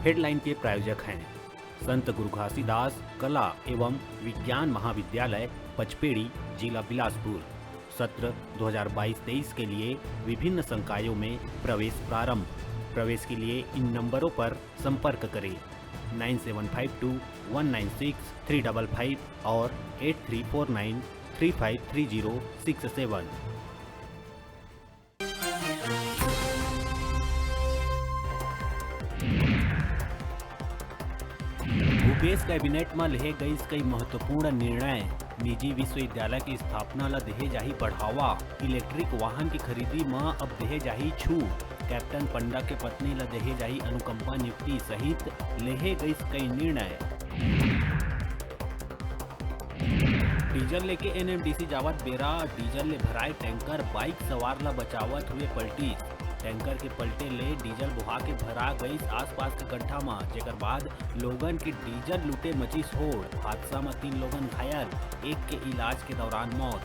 Headline के प्रायोजक हैं संत गुरु घासीदास कला एवं विज्ञान महाविद्यालय पचपेड़ी, जिला बिलासपुर। सत्र 2022-23 के लिए विभिन्न संकायों में प्रवेश प्रारंभ। प्रवेश के लिए इन नंबरों पर संपर्क करें 9752196355 और 8349353067। भूपेश कैबिनेट में लेहे गई कई महत्वपूर्ण निर्णय। निजी विश्वविद्यालय की स्थापना ला देहे जाही बढ़ावा। इलेक्ट्रिक वाहन की खरीदी में अब देहे जाही छूट। कैप्टन पंडा के पत्नी ला देहे जाही अनुकंपा नियुक्ति सहित लेहे गई कई निर्णय। डीजल लेके एनएमडीसी जावत बेरा डीजल ले भराए टैंकर बाइक सवार ला बचावत हुए पलटी। टैंकर के पलटे ले डीजल बुहा के भरा गई आसपास के गड्ढा में, जेकर बाद लोगन के डीजल लूटे मचीस होड़। हादसा में 3 लोगन घायल, एक के इलाज के दौरान मौत।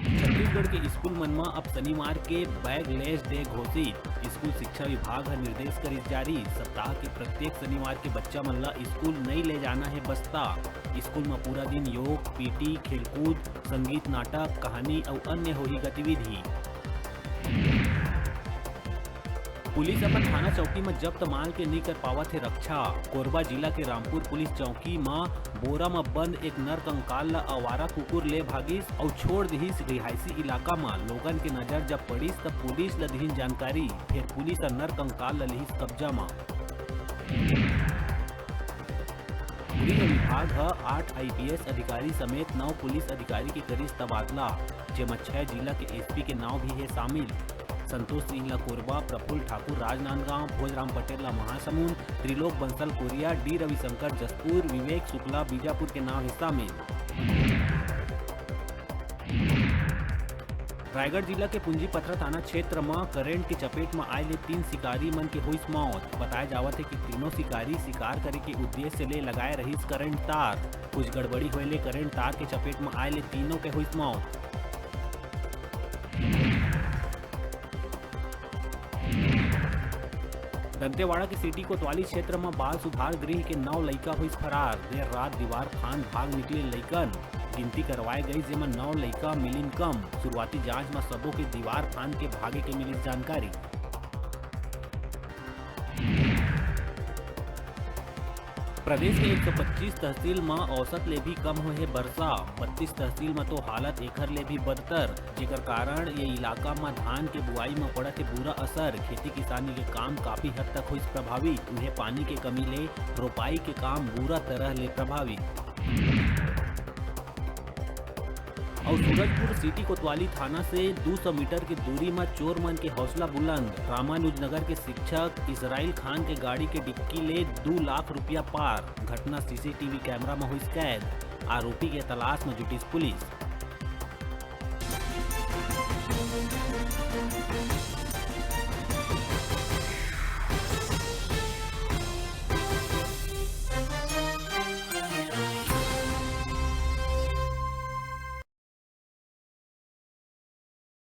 छत्तीसगढ़ के स्कूल मन में अब शनिवार के बैगलेस डे घोषित। स्कूल शिक्षा विभाग का निर्देश करिस जारी। सप्ताह के प्रत्येक शनिवार के बच्चा मन ला स्कूल नहीं ले जाना है बस्ता। स्कूल में पूरा दिन योग, पीटी, खेलकूद, संगीत, नाटक, कहानी और अन्य होही गतिविधि। पुलिस अपन थाना चौकी में जब्त माल के नहीं कर पावत है रक्षा। कोरबा जिला के रामपुर पुलिस चौकी में बोरा में बंद एक नर कंकाल ला आवारा कुकुर ले भागिस और छोड़ दिहिस रिहायशी इलाका में। लोगन के नजर जब पड़िस तब पुलिस ला दिहिन जानकारी। फिर पुलिस नर कंकाल ला लिहिस कब्जा में। गृह विभाग 8 IPS अधिकारी समेत 9 पुलिस अधिकारी के करिस तबादला, जेमा 6 जिला के SP के नाम भी है शामिल। संतोष सिंह ला कोरबा, प्रफुल्ल ठाकुर राजनांदगांव, भोजराम पटेल ला महासमुंद, त्रिलोक बंसल कोरिया, डी रविशंकर जसपुर, विवेक शुक्ला बीजापुर के नाम है शामिल। रायगढ़ जिला के पूंजीपथरा थाना क्षेत्र में करंट की चपेट में आए 3 शिकारी मन के हुईस मौत। बताया जावत है कि तीनों शिकारी शिकार करे के उद्देश्य से ले लगाए रहीस करंट तार। कुछ गड़बड़ी होले करंट तार के चपेट में आए तीनों के हुईस मौत। दंतेवाड़ा के सिटी कोतवाली क्षेत्र में बाल सुधार गृह के 9 लड़का हुई फरार। देर रात दीवार फांद भाग निकले लड़कन। गिनती करवाए गई जेमा 9 लड़का मिलिन कम। शुरुआती जांच में सबों के दीवार फांद के भागे के मिली जानकारी। प्रदेश के 125 तहसील में औसत ले भी कम हुए वर्षा। 32 तहसील में तो हालत एकर ले भी बदतर, जेकर कारण ये इलाका में धान के बुआई में पड़त है बुरा असर। खेती किसानी के काम काफी हद तक हुई प्रभावित। उन्हें पानी के कमी ले रोपाई के काम बुरा तरह ले प्रभावित। और सूरजपुर सिटी कोतवाली थाना से 200 मीटर की दूरी में चोर मन के हौसला बुलंद। रामानुजनगर के शिक्षक इसराइल खान के गाड़ी के डिक्की ले 2 लाख रुपया पार। घटना CCTV कैमरा में हुई कैद। आरोपी के तलाश में जुटी पुलिस।